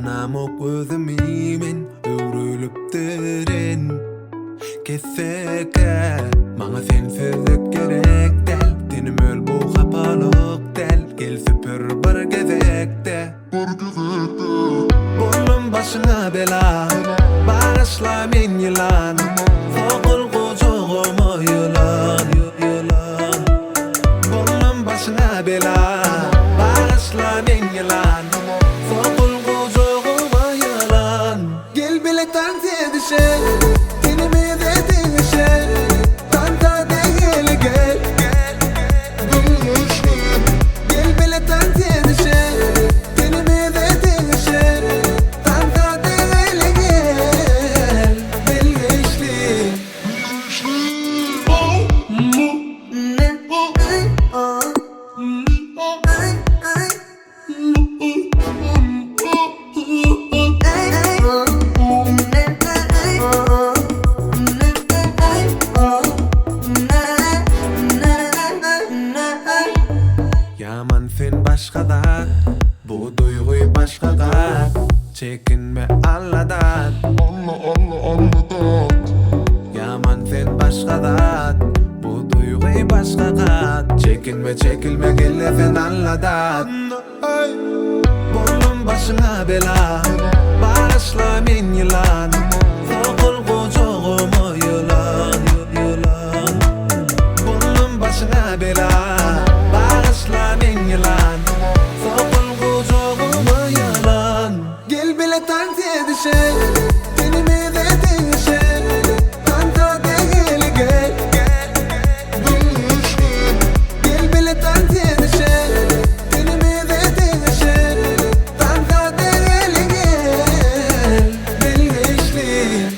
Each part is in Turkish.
Anamok özümimin öwrülüpdirin Kesseke Maňa sensizlik gerek del Dinim öl bu hapalyk del Gel süpür bir gezekde Bollum başyna bela Bağışla men yılan Sokul gojoğuma yılan Bollum başyna bela Bağışla men yılan Sokul gojoğuma yılan Gel bile tansiye düşe Dinimize dinişe Tanta değil gel Gel bile tansiye düşe Dinimize dinişe Tanta değil gel Bilgeçli Yaman sen başkada Bu duyguyu başkada Çekinme Allah'dan Yaman sen başkada Bu duyguyu başkada Çekinme gelle sen Allah'dan Bollum başına bela Bağışla men yılan Sokul gojoğuma yılan Bollum başına bela Bağışla men yılan Sokul gojoğuma yılan Gel bile tansiye düşe Dinimize dinişe Tanta değil gel Gel bile tansiye düşe Dinimize dinişe Tanta değil gel Bilgeçli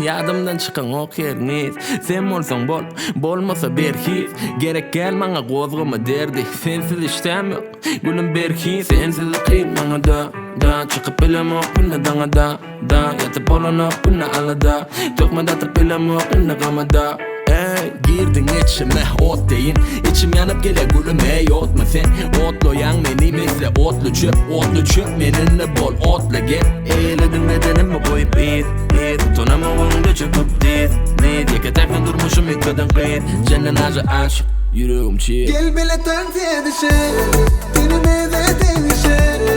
Yadımdan çıkan ok yeriniz Sen bolsaň bol, bolmasa berkiz Gerek gel maňa gozgama derdi Sensiz iştem yok, gülüm berkiz Sensiz kıyım maňa da Çıkıp bilemok günne daňa da Yatıp bolanok günne alada Tökmede atıp bilemok günne gamada Girdin içime ot deyin İçim yanıp gele gülüm ey otma sen Otlayan meni mesle otlu çöp meninle bol otla gel Eyledin bedenimi koyup it Tonama oğlumda çöküp dit Yeke tekne durmuşum yıkadın kıyır Senden acı aşık yüreğim çiğ Gel bile tansiye düşe Dinimize dinişe